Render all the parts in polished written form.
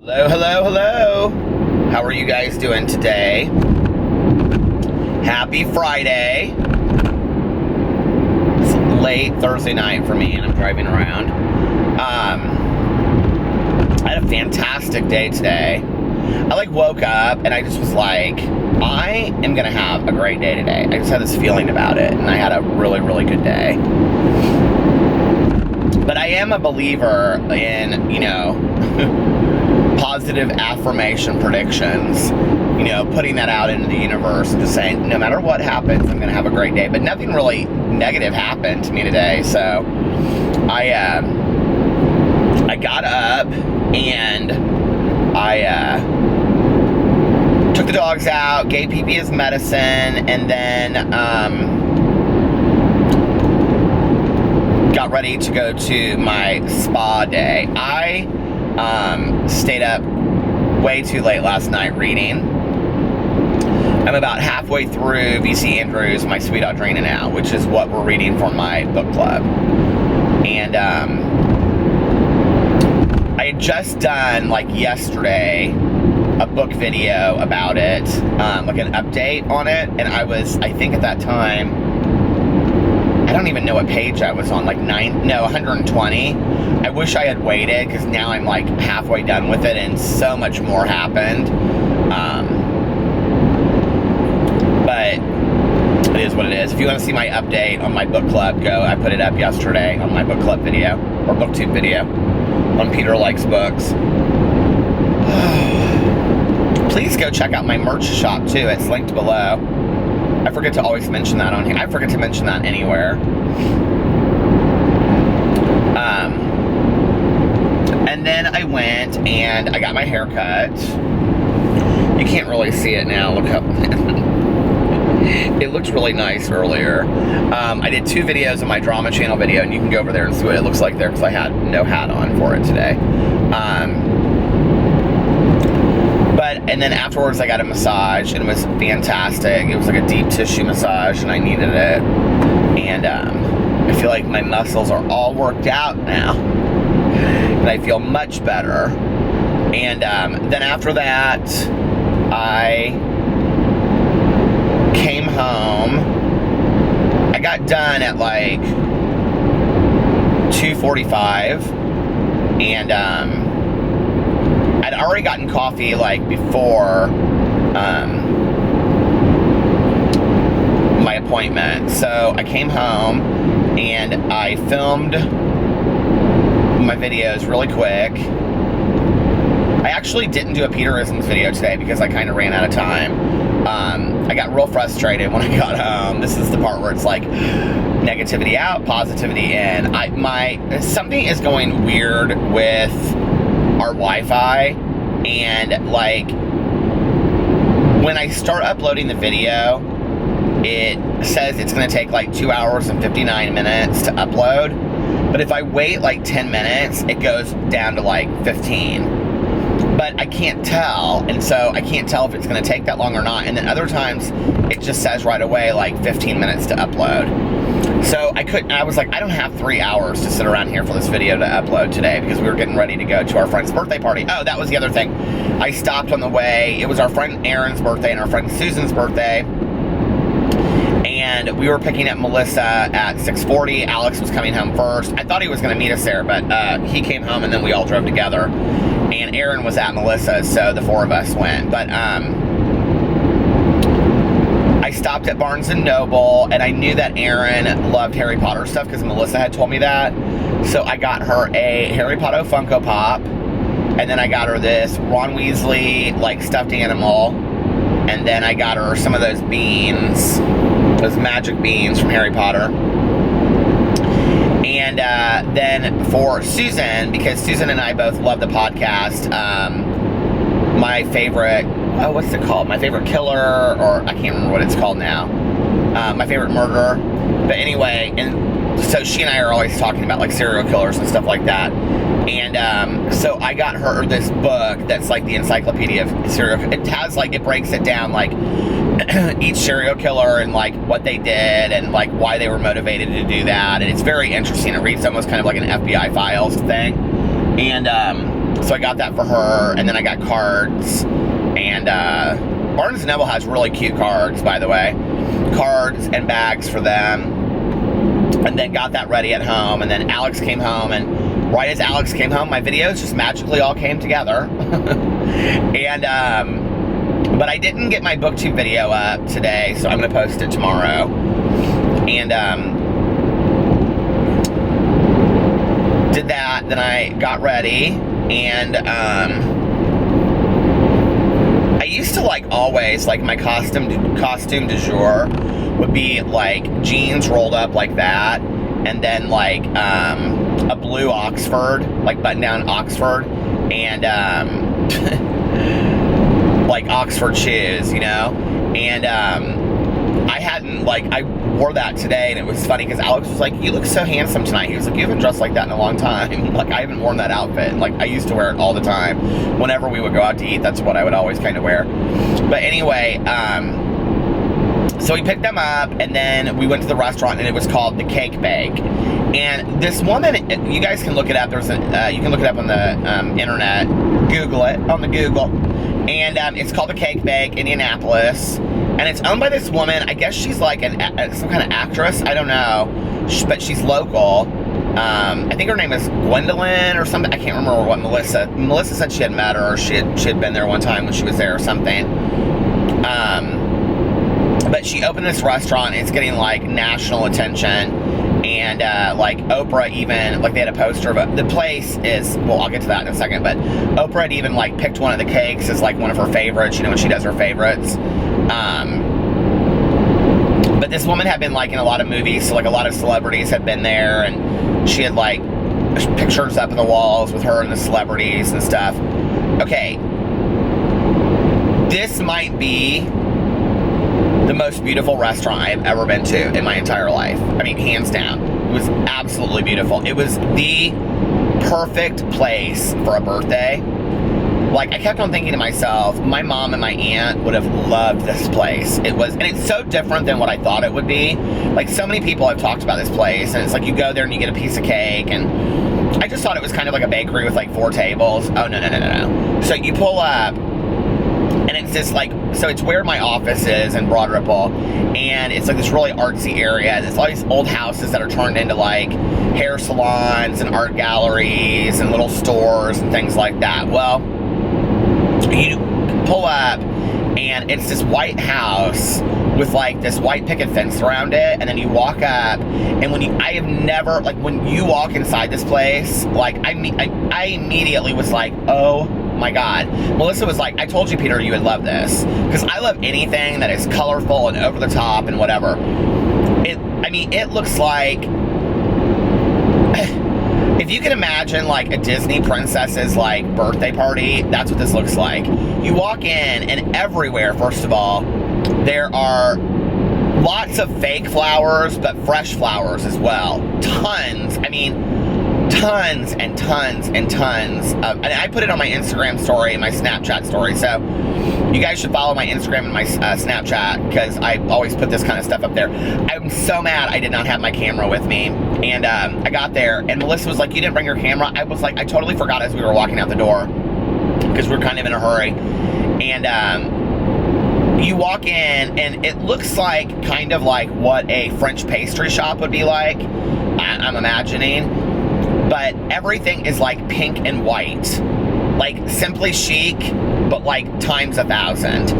Hello, hello, hello. How are you guys doing today? Happy Friday. It's late Thursday night for me and I'm driving around. I had a fantastic day today. I woke up and I just was like, I am gonna have a great day today. I just had this feeling about it and I had a really, really good day. But I am a believer in, positive affirmation predictions, putting that out into the universe and just saying, no matter what happens, I'm going to have a great day. But nothing really negative happened to me today. So I got up and I took the dogs out, gave PP his medicine, and then got ready to go to my spa day. I stayed up way too late last night reading. I'm about halfway through V.C. Andrews' My Sweet Audrina now, which is what we're reading for my book club. And I had just done, yesterday, a book video about it, an update on it, and I think at that time, I don't even know what page I was on, 120. I wish I had waited, because now I'm halfway done with it, and so much more happened. But it is what it is. If you want to see my update on my book club, go. I put it up yesterday on my book club video, or booktube video, on Peter Likes Books. Please go check out my merch shop, too. It's linked below. I forget to always mention that on here. I forget to mention that anywhere. And then I went and I got my hair cut. You can't really see it now. Look up. It looked really nice earlier. I did 2 videos on my drama channel video, and you can go over there and see what it looks like there, because I had no hat on for it today. And then afterwards I got a massage, and it was fantastic. It was like a deep tissue massage, and I needed it. And I feel like my muscles are all worked out now, and I feel much better. And then after that, I came home. I got done at 2:45, and I'd already gotten coffee before my appointment. So I came home and I filmed my videos really quick. I actually didn't do a Peterisms video today because I kind of ran out of time. I got real frustrated when I got home. This is the part where it's negativity out, positivity in. Something is going weird with our Wi-Fi, and when I start uploading the video, it says it's going to take 2 hours and 59 minutes to upload, but if I wait 10 minutes, it goes down to 15. But I can't tell, and so I can't tell if it's going to take that long or not. And then other times it just says right away 15 minutes to upload. So I was like, I don't have 3 hours to sit around here for this video to upload today, because we were getting ready to go to our friend's birthday party. Oh, that was the other thing. I stopped on the way. It was our friend Aaron's birthday and our friend Susan's birthday. And we were picking up Melissa at 6:40. Alex was coming home first. I thought he was going to meet us there, but he came home and then we all drove together. And Aaron was at Melissa's, so the 4 of us went. But I stopped at Barnes & Noble, and I knew that Aaron loved Harry Potter stuff because Melissa had told me that. So I got her a Harry Potter Funko Pop, and then I got her this Ron Weasley, stuffed animal, and then I got her some of those beans, those magic beans from Harry Potter. And then for Susan, because Susan and I both love the podcast, my favorite, what's it called? My favorite killer, or I can't remember what it's called now. My favorite murderer. But anyway, and so she and I are always talking about serial killers and stuff like that. And so I got her this book that's the encyclopedia of serial. It has it breaks it down each serial killer and what they did and why they were motivated to do that. And it's very interesting. It reads almost kind of like an FBI files thing. And So I got that for her, and then I got cards, and Barnes & Noble has really cute cards, by the way. Cards and bags for them. And then got that ready at home, and then Alex came home, and right as Alex came home, my videos just magically all came together. And, but I didn't get my booktube video up today, so I'm going to post it tomorrow. And, did that, then I got ready, and, I used to like always, like my costume du jour would be like jeans rolled up like that, and then like a blue Oxford, like button down Oxford, and like Oxford shoes, you know, and I hadn't, like, I wore that today, and it was funny because Alex was like, you look so handsome tonight. He was like, you haven't dressed like that in a long time. Like, I haven't worn that outfit. Like, I used to wear it all the time. Whenever we would go out to eat, that's what I would always kind of wear. But anyway, so we picked them up, and then we went to the restaurant, and it was called The Cake Bake. And this woman, you guys can look it up. There's you can look it up on the internet. Google it on the Google. And it's called The Cake Bake, Indianapolis. And it's owned by this woman. I guess she's like some kind of actress. I don't know. But she's local. I think her name is Gwendolyn or something. I can't remember what Melissa. Melissa said she had met her, or she had been there one time when she was there or something. But she opened this restaurant. It's getting like national attention. And like Oprah even, like they had a poster of it. The place is, well, I'll get to that in a second, but Oprah had even like picked one of the cakes as like one of her favorites, you know, when she does her favorites. But this woman had been like in a lot of movies, so like a lot of celebrities had been there, and she had like pictures up on the walls with her and the celebrities and stuff. Okay, this might be the most beautiful restaurant I've ever been to in my entire life. I mean, hands down. It was absolutely beautiful. It was the perfect place for a birthday. Like, I kept on thinking to myself, my mom and my aunt would have loved this place. It was, and it's so different than what I thought it would be. Like, so many people have talked about this place, and it's like you go there and you get a piece of cake, and I just thought it was kind of like a bakery with like 4 tables. Oh, no. So you pull up, and it's this like, so it's where my office is in Broad Ripple, and it's like this really artsy area. There's all these old houses that are turned into like hair salons and art galleries and little stores and things like that. Well, you pull up, and it's this white house with like this white picket fence around it, and then you walk up, and when you walk inside this place, like I immediately was like, oh my God. Melissa was like, I told you, Peter, you would love this, because I love anything that is colorful and over the top and whatever. It looks like, if you can imagine like a Disney princess's like birthday party, that's what this looks like. You walk in, and everywhere, first of all, there are lots of fake flowers, but fresh flowers as well. Tons and tons and tons of, and I put it on my Instagram story and my Snapchat story, so you guys should follow my Instagram and my Snapchat, because I always put this kind of stuff up there. I'm so mad I did not have my camera with me, and I got there, and Melissa was like, you didn't bring your camera? I was like, I totally forgot as we were walking out the door, because we're kind of in a hurry. And you walk in, and it looks like kind of like what a French pastry shop would be like, I'm imagining. But everything is like pink and white, like simply chic, but like times 1,000.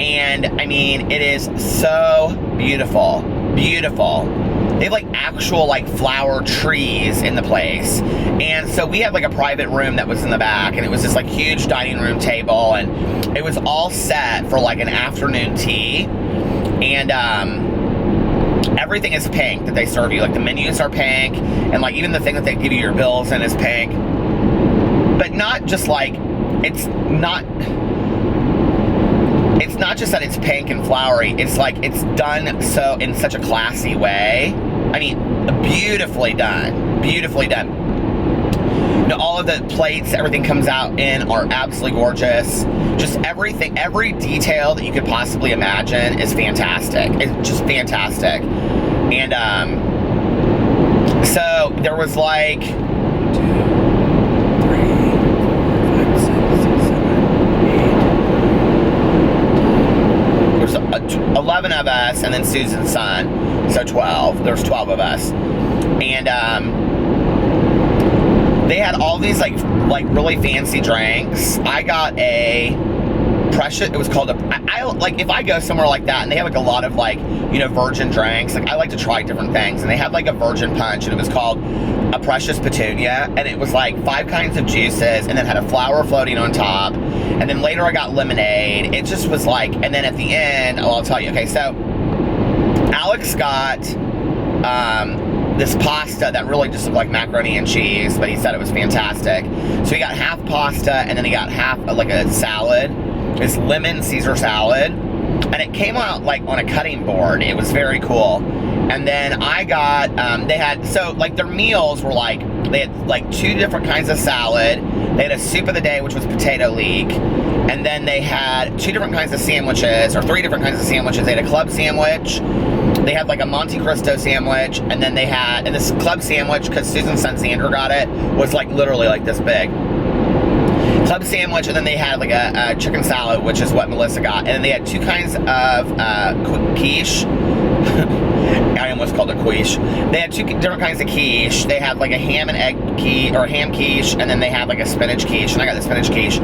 And I mean, it is so beautiful. They have like actual like flower trees in the place. And so we had like a private room that was in the back, and it was this like huge dining room table, and it was all set for like an afternoon tea. And everything is pink that they serve you. Like the menus are pink, and like even the thing that they give you your bills in is pink. But not just like, it's not just that it's pink and flowery. It's like it's done so in such a classy way. I mean, beautifully done. Now, all of the plates, everything comes out in, are absolutely gorgeous. Just everything, every detail that you could possibly imagine is fantastic. It's just fantastic. And so there was like 1, 2, 3, 4, 5, 11 of us, and then Susan's son. So 12. There's 12 of us. And they had all these like really fancy drinks. I got a Precious, it was called I like, if I go somewhere like that and they have like a lot of like, you know, virgin drinks, like I like to try different things, and they had like a virgin punch, and it was called a Precious Petunia, and it was like 5 kinds of juices, and then had a flower floating on top, and then later I got lemonade. It just was like, and then at the end, I'll tell you. Okay, so Alex got this pasta that really just looked like macaroni and cheese, but he said it was fantastic. So he got half pasta, and then he got half like a salad, this lemon Caesar salad, and it came out like on a cutting board. It was very cool. And then I got, they had, so like their meals were like, they had like 2 different kinds of salad. They had a soup of the day, which was potato leek. And then they had 2 different kinds of sandwiches, or 3 different kinds of sandwiches. They had a club sandwich. They had like a Monte Cristo sandwich. And then they had, and this club sandwich, because Susan's son Xander got it, was like literally like this big. Club sandwich, and then they had like a chicken salad, which is what Melissa got. And then they had 2 kinds of quiche. I almost called it quiche. They had 2 different kinds of quiche. They had like a ham and egg quiche, or ham quiche, and then they had like a spinach quiche, and I got the spinach quiche.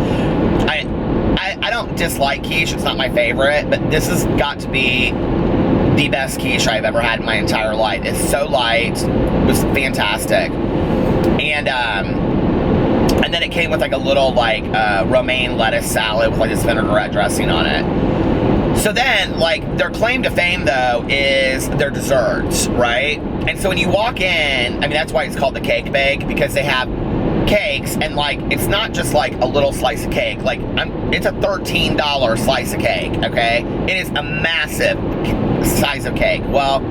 I don't dislike quiche, it's not my favorite, but this has got to be the best quiche I've ever had in my entire life. It's so light, it was fantastic. And then it came with like a little like romaine lettuce salad with like this vinaigrette dressing on it. So then, like, their claim to fame, though, is their desserts, right? And so when you walk in, I mean, that's why it's called the Cake Bake, because they have cakes, and, like, it's not just, like, a little slice of cake. Like, it's a $13 slice of cake, okay? It is a massive size of cake. Well,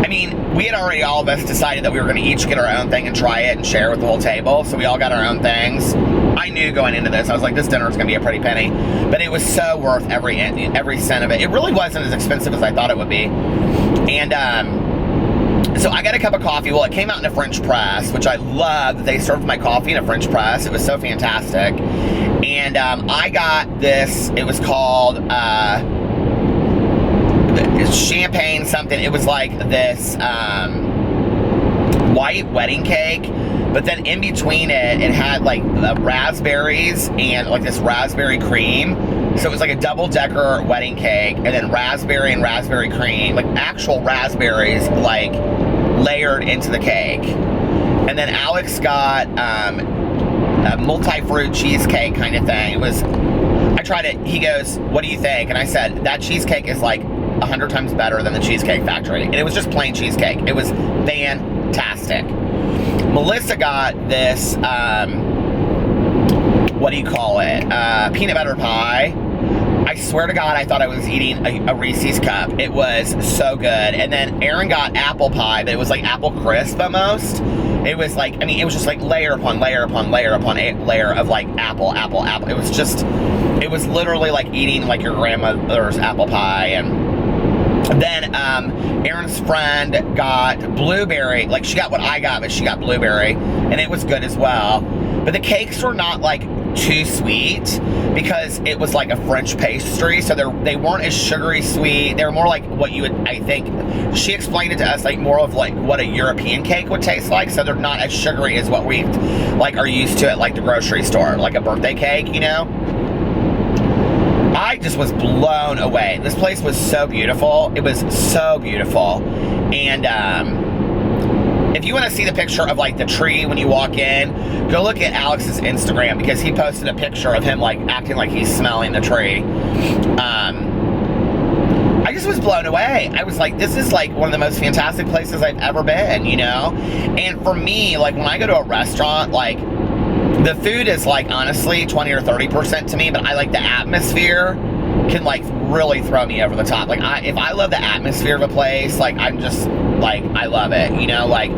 I mean, we had already, all of us, decided that we were going to each get our own thing and try it and share with the whole table, so we all got our own things. I knew going into this, I was like, this dinner is going to be a pretty penny. But it was so worth every cent of it. It really wasn't as expensive as I thought it would be. And so I got a cup of coffee. Well, it came out in a French press, which I love that they served my coffee in a French press. It was so fantastic. And I got this, it was called champagne something. It was like this white wedding cake, but then in between it had like raspberries and like this raspberry cream. So it was like a double-decker wedding cake, and then raspberry and raspberry cream, like actual raspberries, like layered into the cake. And then Alex got a multi-fruit cheesecake kind of thing. It was, I tried it. He goes, "What do you think?" And I said, "That cheesecake is like 100 times better than the Cheesecake Factory." And it was just plain cheesecake. It was fantastic. Melissa got this, what do you call it? Peanut butter pie. I swear to God, I thought I was eating a Reese's cup. It was so good. And then Aaron got apple pie, but it was like apple crisp almost. It was like, I mean, it was just like layer upon layer upon layer upon layer of like apple. It was just, it was literally like eating like your grandmother's apple pie. And then Aaron's friend got blueberry. Like, she got what I got, but she got blueberry, and it was good as well. But the cakes were not like too sweet, because it was like a French pastry, so they weren't as sugary sweet. They were more like what you would, I think, she explained it to us, like more of like what a European cake would taste like. So they're not as sugary as what we like are used to at like the grocery store, like a birthday cake, you know. I just was blown away. This place was so beautiful. It was so beautiful. And if you want to see the picture of like the tree when you walk in, go look at Alex's Instagram, because he posted a picture of him like acting like he's smelling the tree. I just was blown away. I was like, this is like one of the most fantastic places I've ever been, you know? And for me, like when I go to a restaurant, like the food is like honestly 20 or 30% to me, but I like the atmosphere can like really throw me over the top. Like if I love the atmosphere of a place, like I'm just like, I love it, you know? Like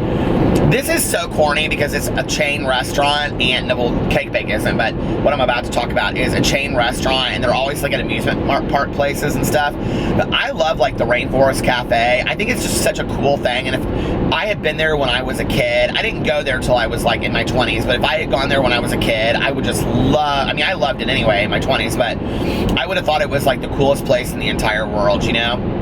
This is so corny because it's a chain restaurant, and well, Cake Bake isn't, but what I'm about to talk about is a chain restaurant, and they're always like at amusement park places and stuff. But I love like the Rainforest Cafe. I think it's just such a cool thing, and if I had been there when I was a kid, I didn't go there till I was like in my 20s, but if I had gone there when I was a kid, I would just love, I mean, I loved it anyway in my 20s, but I would have thought it was like the coolest place in the entire world, you know?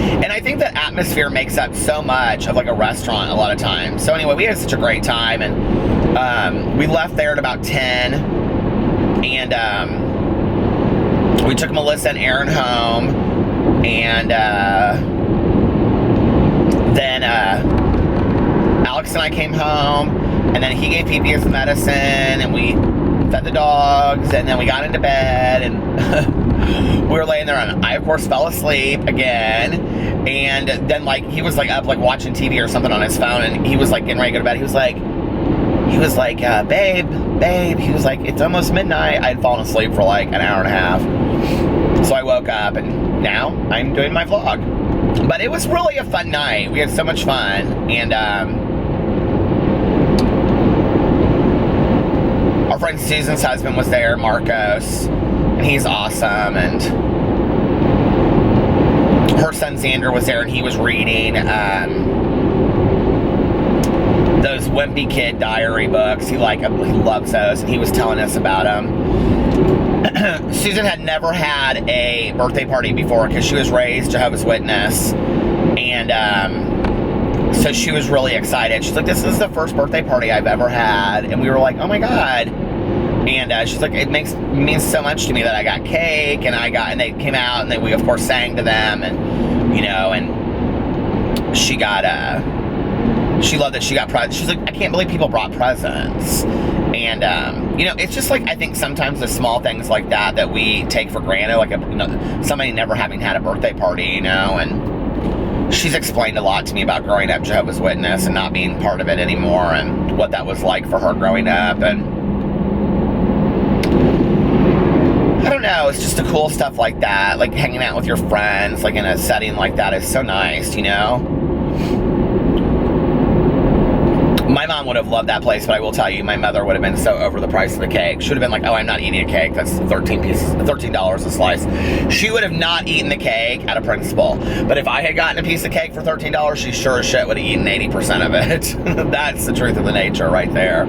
And I think that atmosphere makes up so much of like a restaurant a lot of times. So anyway, we had such a great time, and we left there at about 10, and we took Melissa and Aaron home, and then Alex and I came home, and then he gave PP his medicine, and we fed the dogs, and then we got into bed, and we were laying there, and I of course fell asleep again. And then like he was like up like watching TV or something on his phone, and he was like getting ready to go to bed. He was like babe, he was like, it's almost midnight. I had fallen asleep for like an hour and a half, so I woke up, and now I'm doing my vlog. But it was really a fun night. We had so much fun, and our friend Susan's husband was there, Marcos, and he's awesome, and her son Xander was there, and he was reading those Wimpy Kid diary books. He loves those, and he was telling us about them. Susan had never had a birthday party before because she was raised Jehovah's Witness, and so she was really excited. She's like, this is the first birthday party I've ever had, and we were like, oh my god. And she's like, it means so much to me that I got cake, and they came out, and we of course sang to them, and you know, and she loved that she got presents. She's like, I can't believe people brought presents, and you know, it's just like, I think sometimes the small things like that we take for granted, like somebody never having had a birthday party, you know, and she's explained a lot to me about growing up Jehovah's Witness and not being part of it anymore, and what that was like for her growing up, and I don't know, it's just the cool stuff like that, like hanging out with your friends, like in a setting like that is so nice, you know? My mom would have loved that place, but I will tell you, my mother would have been so over the price of the cake. She would have been like, oh, I'm not eating a cake, that's $13 a slice. She would have not eaten the cake out of principle. But if I had gotten a piece of cake for $13, she sure as shit would have eaten 80% of it. That's the truth of the nature right there.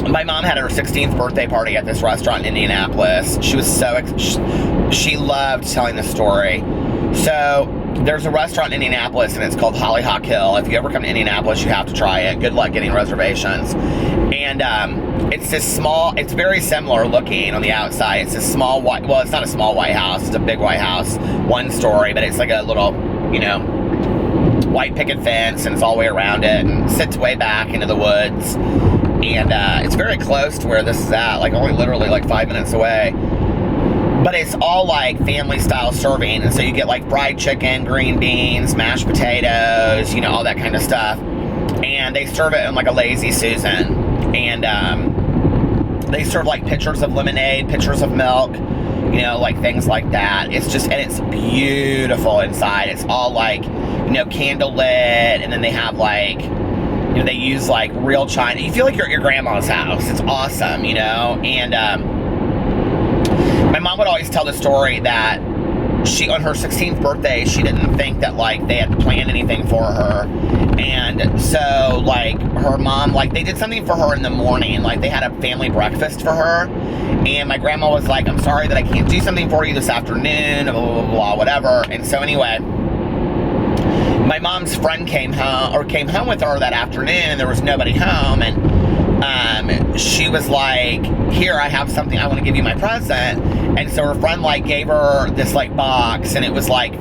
My mom had her 16th birthday party at this restaurant in Indianapolis. She was she loved telling the story. So there's a restaurant in Indianapolis, and it's called Hollyhock Hill. If you ever come to Indianapolis, you have to try it. Good luck getting reservations. And it's this small, it's very similar looking on the outside. It's this small white, well, it's not a small white house, it's a big white house, one story, but it's like a little, you know, white picket fence, and it's all the way around it, and sits way back into the woods. And it's very close to where this is at, like only literally like 5 minutes away. But it's all like family style serving, and so you get like fried chicken, green beans, mashed potatoes, you know, all that kind of stuff. And they serve it in like a lazy Susan. And they serve like pitchers of lemonade, pitchers of milk, you know, like things like that. It's just, and it's beautiful inside. It's all like, you know, candle lit, and then they have like, you know, they use like real china. You feel like you're at your grandma's house. It's awesome, you know. And my mom would always tell the story that she, on her 16th birthday, she didn't think that like they had planned anything for her. And so like her mom, like they did something for her in the morning, like they had a family breakfast for her, and my grandma was like, I'm sorry that I can't do something for you this afternoon, blah blah blah, blah whatever. And so anyway, my mom's friend came home with her that afternoon, and there was nobody home, and she was like, here, I have something, I want to give you my present. And so her friend like gave her this like box, and it was like,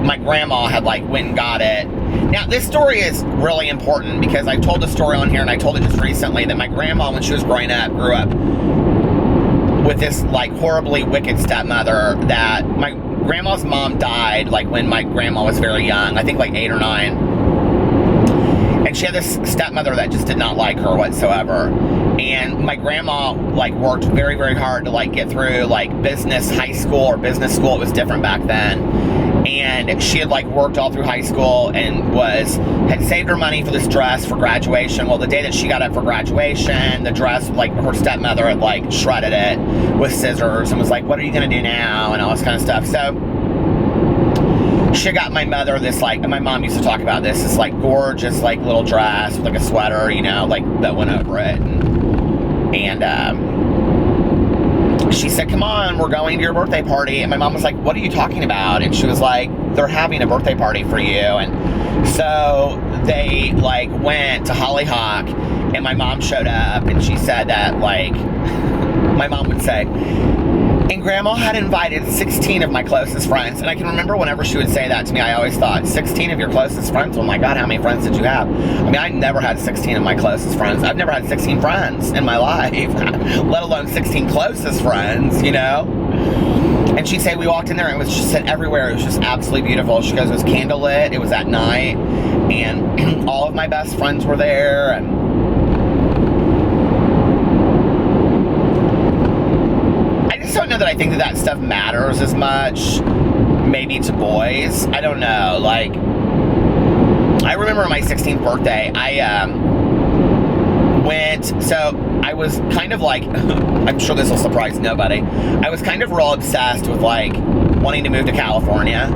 my grandma had like went and got it. Now this story is really important because I told the story on here, and I told it just recently, that my grandma, when she was growing up, grew up with this like horribly wicked stepmother. That my grandma's mom died like when my grandma was very young, I think like 8 or 9. And she had this stepmother that just did not like her whatsoever. And my grandma like worked very, very hard to like get through like business high school or business school. It was different back then. and she had like worked all through high school and had saved her money for this dress for graduation. Well, the day that she got up for graduation, the dress, like her stepmother had like shredded it with scissors and was like, what are you gonna do now, and all this kind of stuff. So she got my mother this, like, and my mom used to talk about this like gorgeous like little dress with like a sweater, you know, like that went over it, and she said, come on, we're going to your birthday party. And my mom was like, what are you talking about? And she was like, they're having a birthday party for you. And so they like went to Hollyhock, and my mom showed up, and she said that, like, my mom would say, and Grandma had invited 16 of my closest friends. And I can remember whenever she would say that to me, I always thought, 16 of your closest friends? Oh my God, how many friends did you have? I mean, I never had 16 of my closest friends. I've never had 16 friends in my life, let alone 16 closest friends, you know? And she'd say we walked in there and it was just set everywhere. It was just absolutely beautiful. She goes, it was candlelit, it was at night, and all of my best friends were there, and I don't know that I think that stuff matters as much, maybe to boys. I don't know. Like, I remember my 16th birthday, I I was kind of like, I'm sure this will surprise nobody, I was kind of real obsessed with like wanting to move to California.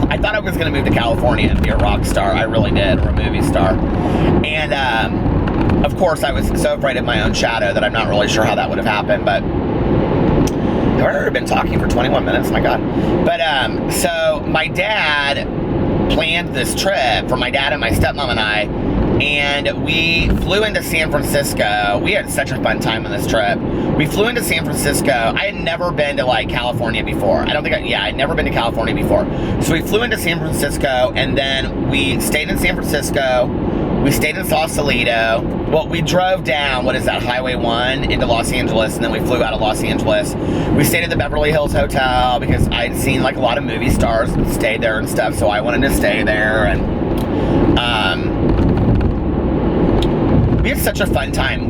I thought I was going to move to California and be a rock star. I really did, or a movie star. And of course I was so afraid of my own shadow that I'm not really sure how that would have happened, but I've already been talking for 21 minutes, my God. But, so my dad planned this trip for my dad and my stepmom and I, and we flew into San Francisco. We had such a fun time on this trip. We flew into San Francisco. I had never been to, like, California before. I'd never been to California before. So we flew into San Francisco, and then we stayed in San Francisco. We stayed in Sausalito. Well, we drove down, what is that, Highway 1 into Los Angeles, and then we flew out of Los Angeles. We stayed at the Beverly Hills Hotel because I'd seen like a lot of movie stars that stayed there and stuff, so I wanted to stay there. And we had such a fun time.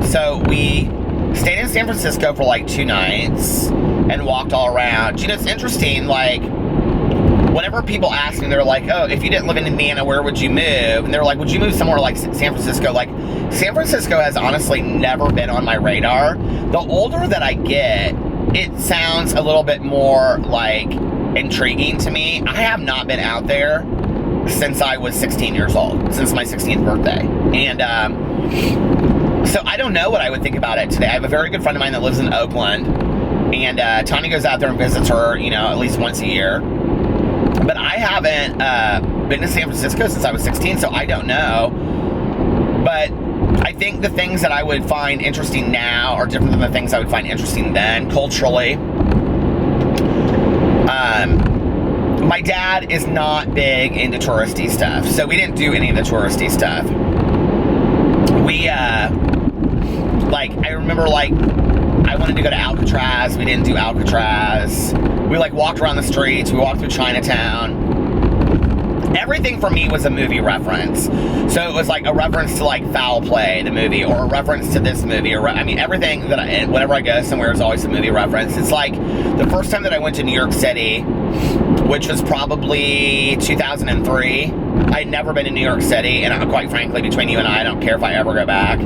So we stayed in San Francisco for like 2 nights and walked all around. You know, it's interesting, like, whenever people ask me, they're like, oh, if you didn't live in Indiana, where would you move? And they're like, would you move somewhere like San Francisco? Like, San Francisco has honestly never been on my radar. The older that I get, it sounds a little bit more, like, intriguing to me. I have not been out there since I was 16 years old, since my 16th birthday. And so I don't know what I would think about it today. I have a very good friend of mine that lives in Oakland, and Tanya goes out there and visits her, you know, at least once a year. But I haven't been to San Francisco since I was 16, so I don't know. But I think the things that I would find interesting now are different than the things I would find interesting then, culturally. My dad is not big into touristy stuff, so we didn't do any of the touristy stuff. We, like, I remember, like, I wanted to go to Alcatraz. We didn't do Alcatraz. We, like, walked around the streets. We walked through Chinatown. Everything for me was a movie reference. So it was like a reference to, like, Foul Play, the movie, or a reference to this movie. Or I mean, everything that whenever I go somewhere is always a movie reference. It's like the first time that I went to New York City, which was probably 2003. I'd never been to New York City, and quite frankly, between you and I don't care if I ever go back.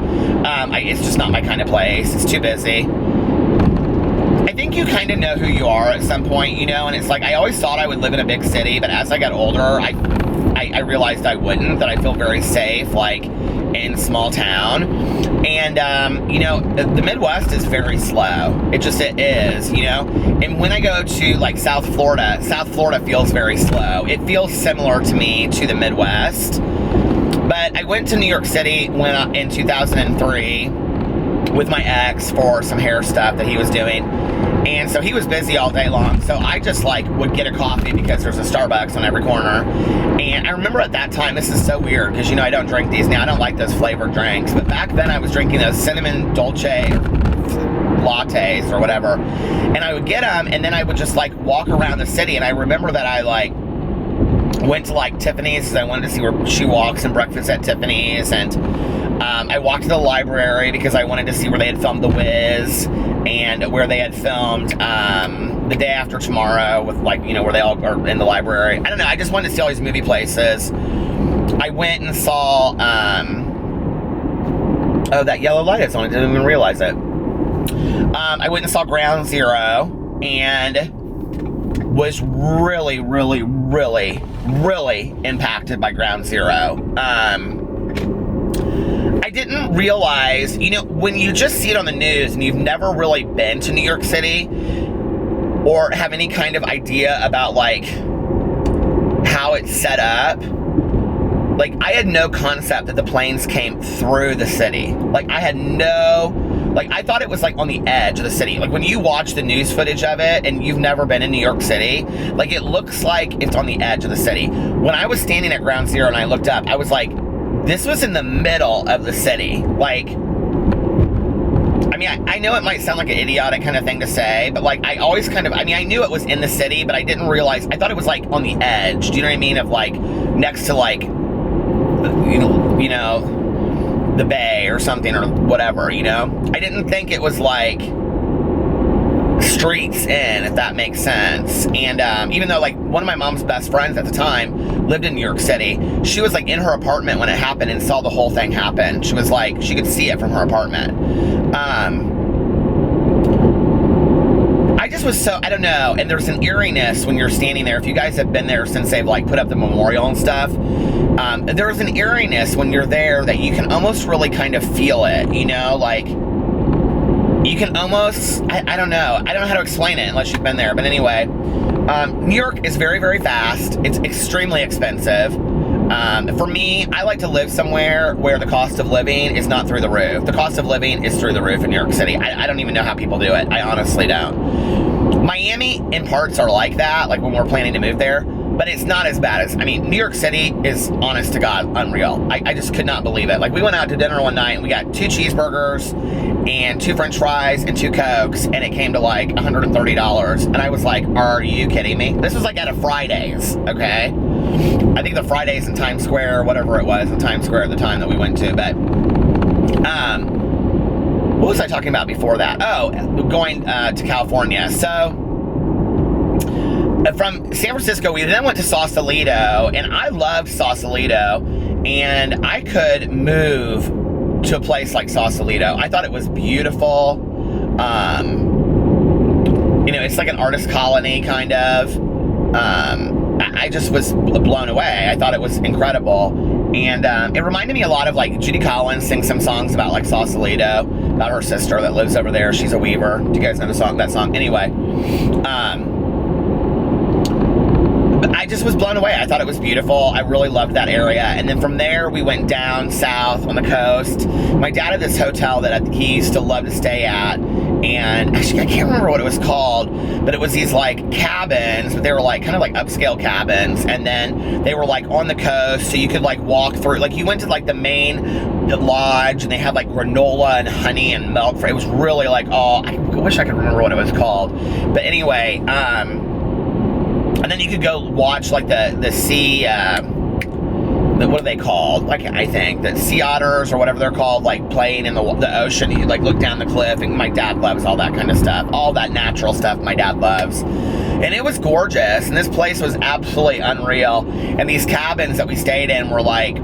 It's just not my kind of place. It's too busy. I think you kind of know who you are at some point, you know, and it's like, I always thought I would live in a big city, but as I got older, I realized I wouldn't, that I feel very safe, like, in small town. And, you know, the Midwest is very slow. It is, you know. And when I go to, like, South Florida feels very slow. It feels similar to me to the Midwest. But I went to New York City in 2003 with my ex for some hair stuff that he was doing. And so he was busy all day long. So I just, like, would get a coffee because there's a Starbucks on every corner. And I remember at that time, this is so weird because, you know, I don't drink these now. I don't like those flavored drinks. But back then I was drinking those cinnamon dolce lattes or whatever. And I would get them, and then I would just, like, walk around the city. And I remember that I, like, went to, like, Tiffany's because I wanted to see where she walks and breakfast at Tiffany's. And I walked to the library because I wanted to see where they had filmed The Wiz and where they had filmed The Day After Tomorrow with, like, you know, where they all are in the library. I don't know, I just wanted to see all these movie places. I went and saw, oh, that yellow light is on, I didn't even realize it. I went and saw Ground Zero and was really, really, really, really impacted by Ground Zero. I didn't realize, you know, when you just see it on the news and you've never really been to New York City or have any kind of idea about, like, how it's set up, like, I had no concept that the planes came through the city. Like, I had no, like, I thought it was, like, on the edge of the city. Like, when you watch the news footage of it and you've never been in New York City, like, it looks like it's on the edge of the city. When I was standing at Ground Zero and I looked up, I was like, this was in the middle of the city. Like, I mean, I know it might sound like an idiotic kind of thing to say, but, like, I always kind of, I mean, I knew it was in the city, but I didn't realize, I thought it was, like, on the edge. Do you know what I mean? Of, like, next to, like, you know, the bay or something or whatever, you know? I didn't think it was, like, streets in, if that makes sense. And even though, like, one of my mom's best friends at the time lived in New York City, she was, like, in her apartment when it happened and saw the whole thing happen. She was like, she could see it from her apartment. I just was so, I don't know, and there's an eeriness when you're standing there. If you guys have been there since they've, like, put up the memorial and stuff, there's an eeriness when you're there that you can almost really kind of feel it, you know, like, you can almost, I don't know how to explain it unless you've been there, but anyway, New York is very, very fast. It's extremely expensive. For me, I like to live somewhere where the cost of living is not through the roof. The cost of living is through the roof in New York City. I don't even know how people do it. I honestly don't. Miami, in parts, are like that, like when we're planning to move there, but it's not as bad as, I mean, New York City is, honest to God, unreal. I just could not believe it. Like, we went out to dinner one night and we got 2 cheeseburgers and 2 french fries and 2 Cokes, and it came to like $130. And I was like, are you kidding me? This was like at a Fridays, okay? I think the Fridays in Times Square, or whatever it was in Times Square at the time that we went to, but, what was I talking about before that? Oh, going to California. So, from San Francisco, we then went to Sausalito, and I loved Sausalito, and I could move to a place like Sausalito. I thought it was beautiful. You know, it's like an artist colony, kind of. I just was blown away. I thought it was incredible. And it reminded me a lot of, like, Judy Collins sings some songs about, like, Sausalito, about her sister that lives over there. She's a weaver. Do you guys know that song? Anyway, I just was blown away. I thought it was beautiful. I really loved that area. And then from there, we went down south on the coast. My dad had this hotel that he used to love to stay at. And actually, I can't remember what it was called, but it was these, like, cabins, but they were, like, kind of like upscale cabins. And then they were, like, on the coast, so you could, like, walk through. Like, you went to, like, the main lodge, and they had, like, granola and honey and milk. It was really, like, oh, I wish I could remember what it was called. But anyway, and then you could go watch, like, the sea, what are they called? Like, I think the sea otters or whatever they're called, like, playing in the ocean. You, like, look down the cliff, and my dad loves all that kind of stuff. All that natural stuff my dad loves. And it was gorgeous, and this place was absolutely unreal. And these cabins that we stayed in were, like,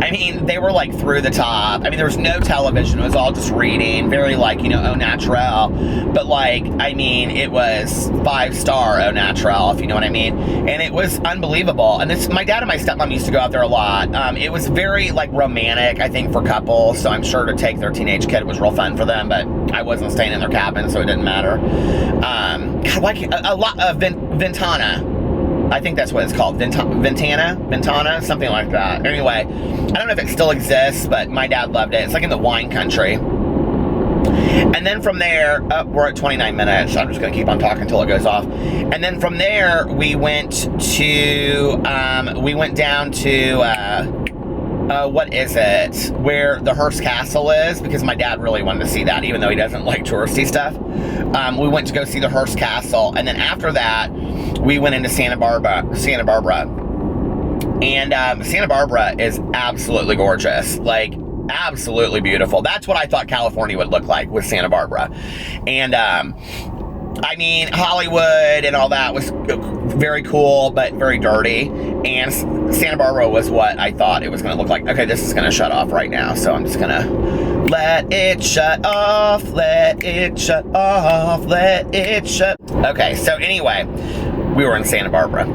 I mean, they were, like, through the top. I mean, there was no television. It was all just reading. Very, like, you know, au naturel. But, like, I mean, it was 5-star au naturel, if you know what I mean. And it was unbelievable. And my dad and my stepmom used to go out there a lot. It was very, like, romantic, I think, for couples. So I'm sure to take their teenage kid was real fun for them. But I wasn't staying in their cabin, so it didn't matter. Ventana. I think that's what it's called. Ventana, something like that. Anyway, I don't know if it still exists, but my dad loved it. It's like in the wine country. And then from there, we're at 29 minutes. So I'm just going to keep on talking until it goes off. And then from there, we went down to, what is it? Where the Hearst Castle is, because my dad really wanted to see that, even though he doesn't like touristy stuff. We went to go see the Hearst Castle, and then after that, we went into Santa Barbara. And Santa Barbara is absolutely gorgeous. Like, absolutely beautiful. That's what I thought California would look like, with Santa Barbara. And I mean, Hollywood and all that was very cool, but very dirty. And Santa Barbara was what I thought it was going to look like. Okay, this is going to shut off right now, so I'm just going to let it shut off, let it shut off, let it shut. Okay, so anyway, we were in Santa Barbara.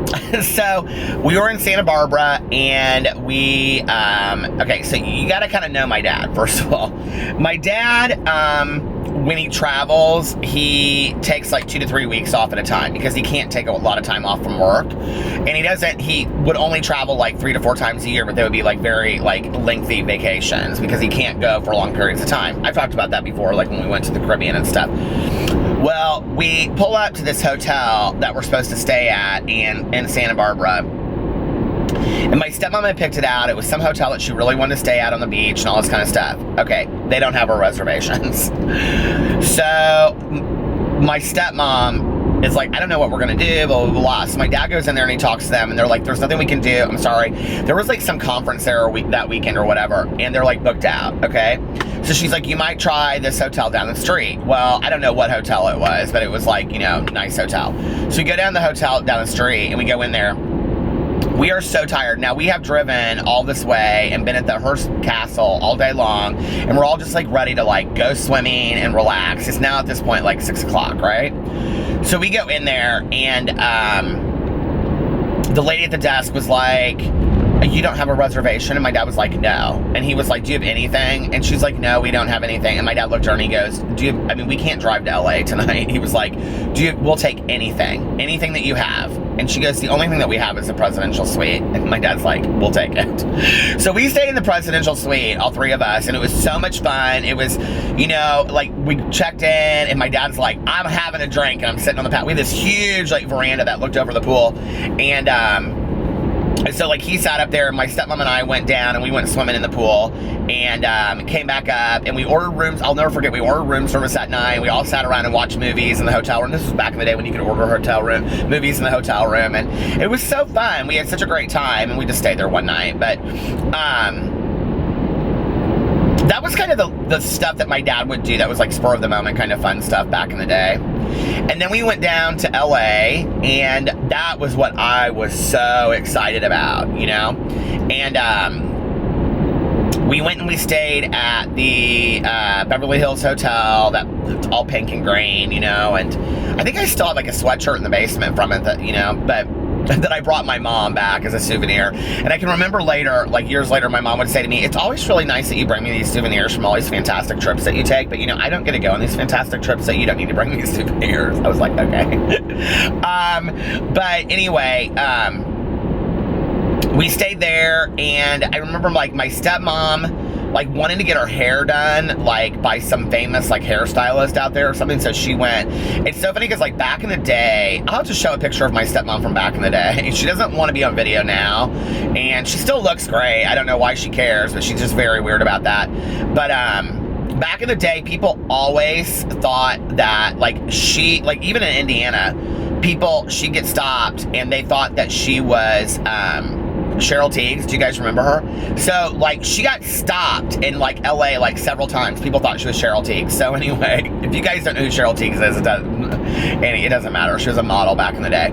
So we were in Santa Barbara, and we, okay, so you got to kind of know my dad, first of all. My dad, when he travels, he takes like 2 to 3 weeks off at a time, because he can't take a lot of time off from work. And he would only travel like 3 to 4 times a year, but they would be like very like lengthy vacations, because he can't go for long periods of time. I've talked about that before, like when we went to the Caribbean and stuff. Well, we pull up to this hotel that we're supposed to stay at in Santa Barbara. And my stepmom had picked it out. It was some hotel that she really wanted to stay at on the beach and all this kind of stuff. Okay, they don't have our reservations. So my stepmom is like, I don't know what we're gonna do, blah, blah, blah. So my dad goes in there and he talks to them, and they're like, there's nothing we can do. I'm sorry. There was like some conference there that weekend or whatever, and they're like booked out, okay? So she's like, you might try this hotel down the street. Well, I don't know what hotel it was, but it was like, you know, nice hotel. So we go down the hotel down the street, and we go in there. We are so tired. Now, we have driven all this way and been at the Hearst Castle all day long, and we're all just like ready to like go swimming and relax. It's now at this point like 6 o'clock, right? So we go in there, and the lady at the desk was like, you don't have a reservation? And my dad was like, no. And he was like, do you have anything? And she's like, no, we don't have anything. And my dad looked at her and he goes, I mean, we can't drive to LA tonight. He was like, we'll take anything that you have. And she goes, the only thing that we have is a presidential suite. And my dad's like, we'll take it. So we stayed in the presidential suite, all 3 of us, and it was so much fun. It was, you know, like we checked in, and my dad's like, I'm having a drink, and I'm sitting on the patio. We had this huge like veranda that looked over the pool, and so like he sat up there, and my stepmom and I went down, and we went swimming in the pool, and came back up, and we ordered rooms. I'll never forget, we ordered room service at night. We all sat around and watched movies in the hotel room. This was back in the day when you could order movies in the hotel room, and it was so fun. We had such a great time, and we just stayed there one night. But that was kind of the stuff that my dad would do that was like spur of the moment kind of fun stuff back in the day. And then we went down to LA, and that was what I was so excited about, you know? And we went and we stayed at the Beverly Hills Hotel, that's all pink and green, you know? And I think I still have like a sweatshirt in the basement from it, that, you know, but that I brought my mom back as a souvenir. And I can remember later, like years later, my mom would say to me, it's always really nice that you bring me these souvenirs from all these fantastic trips that you take, but you know, I don't get to go on these fantastic trips, so you don't need to bring me souvenirs. I was like, okay. But anyway, we stayed there, and I remember like my stepmom like wanting to get her hair done like by some famous like hairstylist out there or something, so she went. It's so funny because like back in the day, I'll just show a picture of my stepmom from back in the day. She doesn't want to be on video now, and she still looks great. I don't know why she cares, but she's just very weird about that. But back in the day, people always thought that like she, like even in Indiana, she'd get stopped and they thought that she was Cheryl Tiegs. Do you guys remember her? So like she got stopped in like LA like several times. People thought she was Cheryl Tiegs. So anyway, if you guys don't know who Cheryl Tiegs is, it doesn't matter. She was a model back in the day.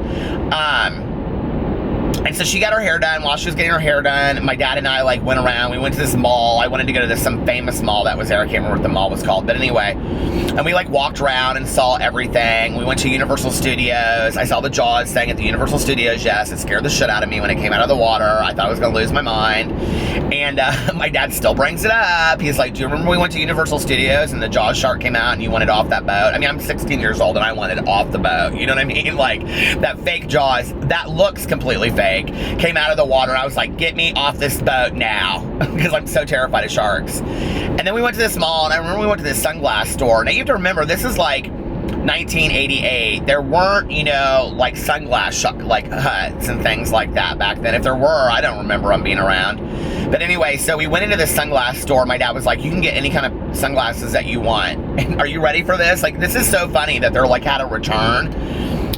And so she got her hair done. While she was getting her hair done, my dad and I like went around. We went to this mall. I wanted to go to some famous mall that was there. I can't remember what the mall was called. But anyway, and we like walked around and saw everything. We went to Universal Studios. I saw the Jaws thing at the Universal Studios. Yes, it scared the shit out of me when it came out of the water. I thought I was going to lose my mind. And my dad still brings it up. He's like, do you remember we went to Universal Studios and the Jaws shark came out and you wanted off that boat? I mean, I'm 16 years old and I wanted off the boat. You know what I mean? Like that fake Jaws, that looks completely fake, came out of the water. I was like, get me off this boat now, because I'm so terrified of sharks. And then we went to this mall, and I remember we went to this sunglass store. Now you have to remember, this is like 1988. There weren't, you know, like sunglass like huts and things like that back then. If there were, I don't remember them being around. But anyway, so we went into this sunglass store. My dad was like, you can get any kind of sunglasses that you want. And are you ready for this? Like, this is so funny that they're like had a return.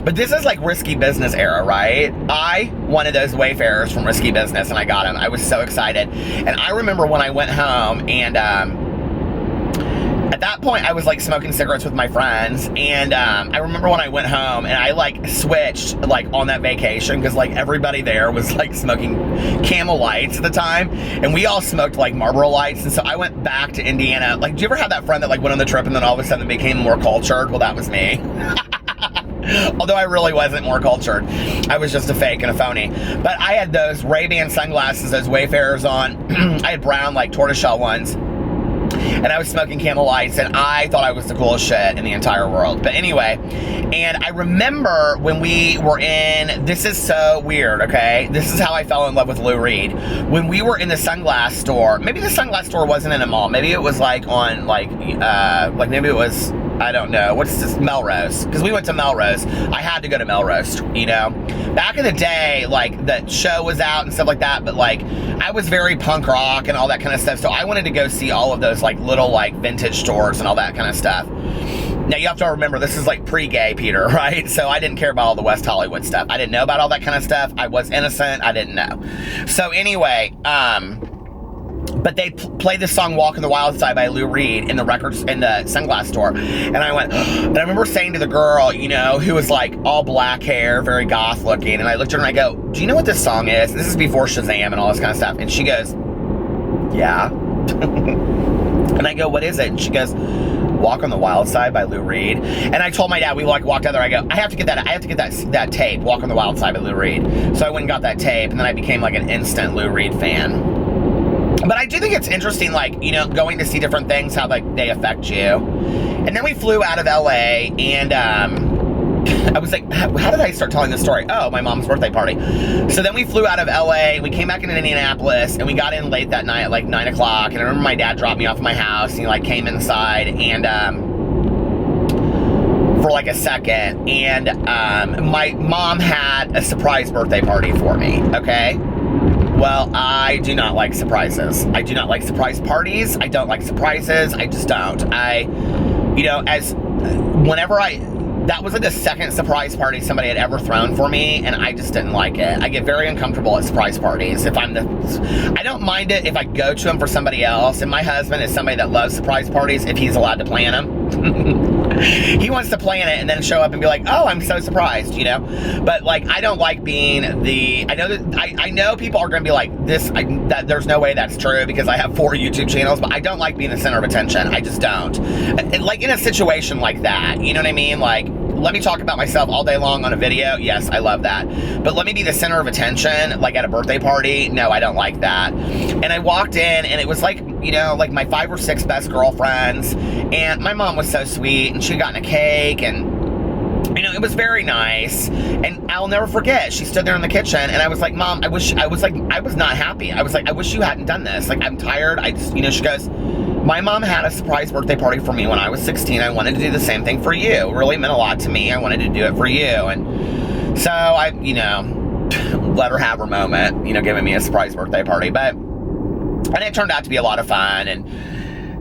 But this is like Risky Business era, right? I wanted those Wayfarers from Risky Business, and I got them. I was so excited. And I remember when I went home, and at that point, I was like smoking cigarettes with my friends, and I remember when I went home and I like switched like on that vacation because like everybody there was like smoking Camel Lights at the time, and we all smoked like Marlboro Lights, and so I went back to Indiana. Like, do you ever have that friend that like went on the trip and then all of a sudden became more cultured? Well, that was me. Although I really wasn't more cultured. I was just a fake and a phony. But I had those Ray-Ban sunglasses, those Wayfarers on. I had brown like tortoiseshell ones. And I was smoking Camel Lights, and I thought I was the coolest shit in the entire world. But anyway, and I remember when we were in, this is so weird, okay? This is how I fell in love with Lou Reed. When we were in the sunglass store, maybe the sunglass store wasn't in a mall. Maybe it was like on, like maybe it was, I don't know, what's this, Melrose? Because we went to Melrose. I had to go to Melrose, you know? Back in the day, like, the show was out and stuff like that, but, like, I was very punk rock and all that kind of stuff, so I wanted to go see all of those, like, little, like, vintage stores and all that kind of stuff. Now, you have to remember, this is, like, pre-gay Peter, right? So I didn't care about all the West Hollywood stuff. I didn't know about all that kind of stuff. I was innocent. I didn't know. So anyway, but they played this song "Walk on the Wild Side" by Lou Reed in the sunglass store, and I went, and I remember saying to the girl, you know, who was like all black hair, very goth looking, and I looked at her and I go, "Do you know what this song is?" This is before Shazam and all this kind of stuff, and she goes, "Yeah," and I go, "What is it?" And she goes, "Walk on the Wild Side" by Lou Reed. And I told my dad, we like walked out there, I go, I have to get that tape, "Walk on the Wild Side" by Lou Reed. So I went and got that tape, and then I became like an instant Lou Reed fan. But I do think it's interesting, like, you know, going to see different things, how, like, they affect you. And then we flew out of LA, and I was like, how did I start telling this story? Oh, my mom's birthday party. So then we flew out of LA, we came back into Indianapolis, and we got in late that night at, like, 9 o'clock. And I remember my dad dropped me off at my house, and he, like, came inside, and for, like, a second. And my mom had a surprise birthday party for me, okay? Well, I do not like surprises. I do not like surprise parties. I don't like surprises. I just don't. You know, that was like the second surprise party somebody had ever thrown for me, and I just didn't like it. I get very uncomfortable at surprise parties. I don't mind it if I go to them for somebody else, and my husband is somebody that loves surprise parties if he's allowed to plan them. He wants to plan it and then show up and be like, "Oh, I'm so surprised," you know? But, like, I don't like being I know people are going to be like, that there's no way that's true because I have 4 YouTube channels, but I don't like being the center of attention. I just don't. Like, in a situation like that, you know what I mean? Like, let me talk about myself all day long on a video. Yes, I love that. But let me be the center of attention, like at a birthday party. No, I don't like that. And I walked in, and it was like, you know, like my 5 or 6 best girlfriends. And my mom was so sweet, and she'd gotten a cake, and, you know, it was very nice. And I'll never forget, she stood there in the kitchen, and I was like, "Mom, I was not happy. I was like, I wish you hadn't done this. Like, I'm tired." You know, she goes, "My mom had a surprise birthday party for me when I was 16. I wanted to do the same thing for you. It really meant a lot to me. I wanted to do it for you." And so I, you know, let her have her moment, you know, giving me a surprise birthday party. And it turned out to be a lot of fun. And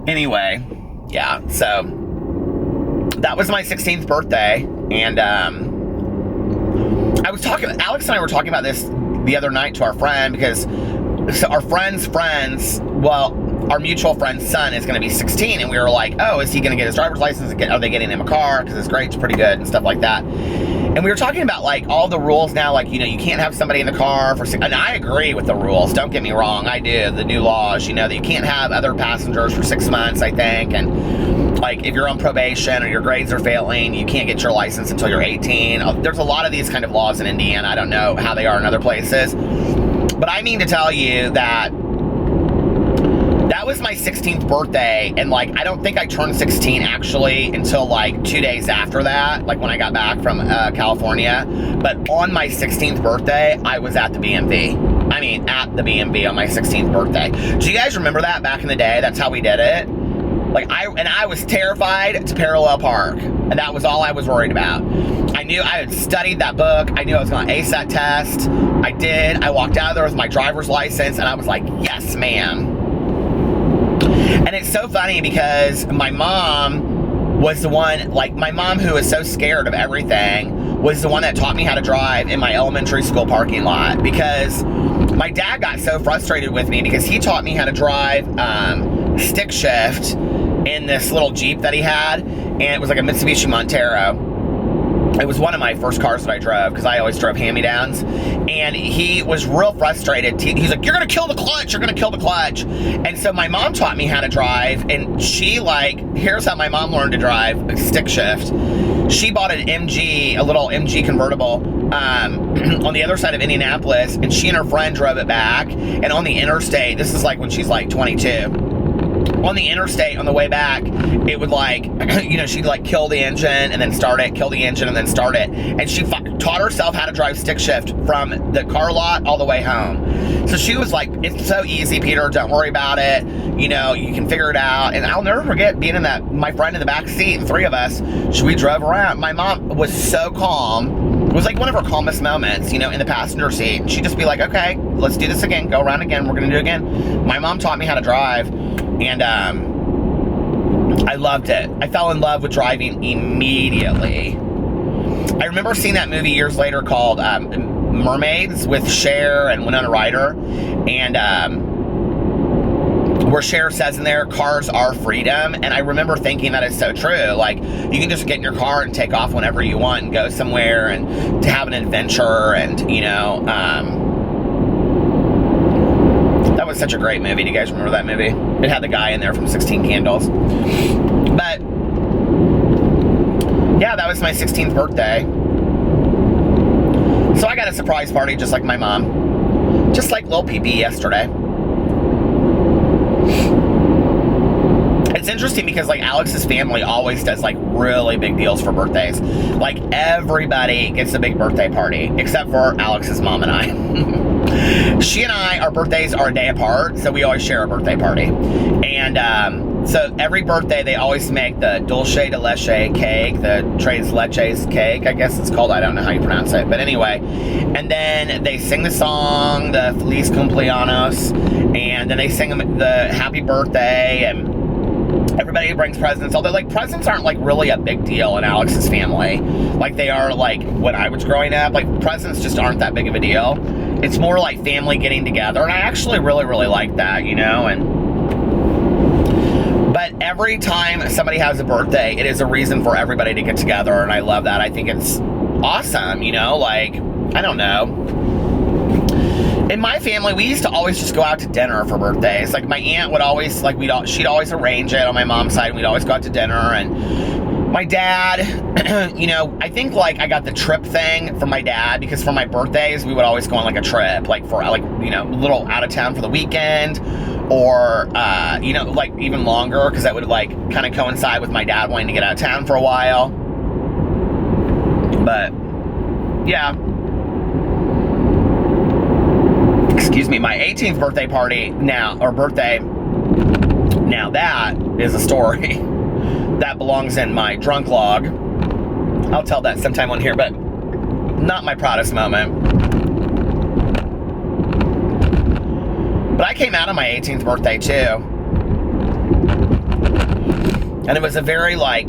anyway, yeah, so that was my 16th birthday. And Alex and I were talking about this the other night to our friend, because our friend's friends, well, our mutual friend's son is going to be 16, and we were like, "Oh, is he going to get his driver's license? Are they getting him a car? Because his grade's pretty good," and stuff like that. And we were talking about, like, all the rules now, like, you know, you can't have somebody in the car and I agree with the rules, don't get me wrong, I do, the new laws, you know, that you can't have other passengers for 6 months, I think, and, like, if you're on probation or your grades are failing, you can't get your license until you're 18. There's a lot of these kind of laws in Indiana. I don't know how they are in other places, but I mean to tell you that was my 16th birthday, and, like, I don't think I turned 16 actually until, like, 2 days after that, like, when I got back from California. But on my 16th birthday, I was at the BMV. I mean, at the BMV on my 16th birthday. Do you guys remember that back in the day? That's how we did it. Like, I was terrified to parallel park, and that was all I was worried about. I knew I had studied that book. I knew I was going to ace that test. I did. I walked out of there with my driver's license, and I was like, "Yes, ma'am." And it's so funny because my mom was the one, like, my mom, who is so scared of everything, was the one that taught me how to drive in my elementary school parking lot, because my dad got so frustrated with me because he taught me how to drive stick shift in this little Jeep that he had, and it was like a Mitsubishi Montero. It was one of my first cars that I drove, because I always drove hand-me-downs, and he was real frustrated. He's like, you're gonna kill the clutch, you're gonna kill the clutch. And so my mom taught me how to drive, and she, like, here's how my mom learned to drive stick shift. She bought an MG, a little MG convertible, on the other side of Indianapolis, and she and her friend drove it back, and on the interstate, this is like when she's like 22, on the interstate on the way back, it would, like, you know, she'd like kill the engine and then start it, kill the engine and then start it. And she taught herself how to drive stick shift from the car lot all the way home. So she was like, it's so easy, Peter, don't worry about it. You know, you can figure it out. And I'll never forget being in my friend in the back seat, and three of us, we drove around. My mom was so calm. It was like one of her calmest moments, you know, in the passenger seat. And she'd just be like, okay, let's do this again. Go around again. We're going to do it again. My mom taught me how to drive. And I loved it. I fell in love with driving immediately. I remember seeing that movie years later called Mermaids with Cher and Winona Ryder. And where Cher says in there, cars are freedom. And I remember thinking that is so true. Like, you can just get in your car and take off whenever you want and go somewhere and to have an adventure. And, you know, that was such a great movie. Do you guys remember that movie? It had the guy in there from 16 Candles. But yeah, that was my 16th birthday. So I got a surprise party just like my mom. Just like Lil PB yesterday. It's interesting because, like, Alex's family always does, like, really big deals for birthdays. Like, everybody gets a big birthday party, except for Alex's mom and I. She and I, our birthdays are a day apart, so we always share a birthday party. And so every birthday, they always make the dulce de leche cake, the tres leches cake, I guess it's called. I don't know how you pronounce it. But anyway, and then they sing the song, the Feliz Cumpleaños, and then they sing the happy birthday, and everybody brings presents, although, like, presents aren't, like, really a big deal in Alex's family. Like, they are, like, when I was growing up, like, presents just aren't that big of a deal. It's more like family getting together, and I actually really, really like that, you know, but every time somebody has a birthday, it is a reason for everybody to get together, and I love that. I think it's awesome, you know, like, I don't know. In my family, we used to always just go out to dinner for birthdays. Like, my aunt would always, like, she'd always arrange it on my mom's side, and we'd always go out to dinner. And my dad, you know, I think, like, I got the trip thing from my dad, because for my birthdays, we would always go on, like, a trip, like, for, like, you know, a little out of town for the weekend, or, you know, like, even longer, because that would, like, kind of coincide with my dad wanting to get out of town for a while. But, yeah. Excuse me, my 18th birthday party now, that is a story that belongs in my drunk log. I'll tell that sometime on here, but not my proudest moment. But I came out on my 18th birthday too. And it was a very, like,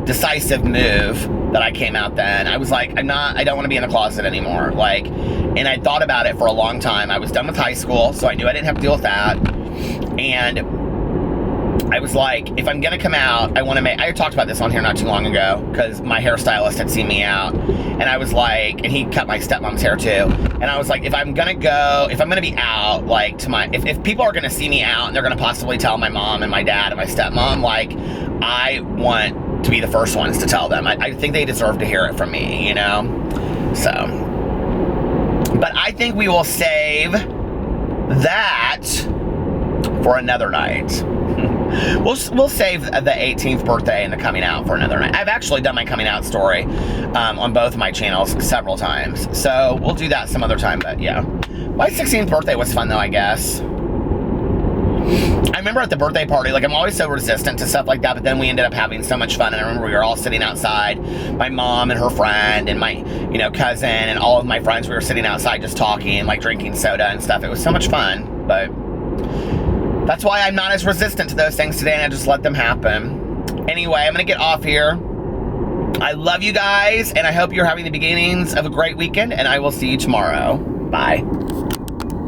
decisive move that I came out then. I was like, I don't want to be in the closet anymore. Like, and I thought about it for a long time. I was done with high school, so I knew I didn't have to deal with that. And I was like, if I'm going to come out, I talked about this on here not too long ago, because my hairstylist had seen me out. And I was like, and he cut my stepmom's hair too. And I was like, if I'm going to be out, like, if people are going to see me out and they're going to possibly tell my mom and my dad and my stepmom, like, I want to be the first ones to tell them. I think they deserve to hear it from me, you know? So, but I think we will save that for another night. We'll save the 18th birthday and the coming out for another night. I've actually done my coming out story on both my channels several times, so we'll do that some other time. But yeah, my 16th birthday was fun though, I guess. I remember at the birthday party, like, I'm always so resistant to stuff like that, but then we ended up having so much fun. And I remember we were all sitting outside, my mom and her friend and my, you know, cousin and all of my friends. We were sitting outside just talking, like, drinking soda and stuff. It was so much fun. But that's why I'm not as resistant to those things today, and I just let them happen. Anyway, I'm gonna get off here. I love you guys, and I hope you're having the beginnings of a great weekend, and I will see you tomorrow. Bye.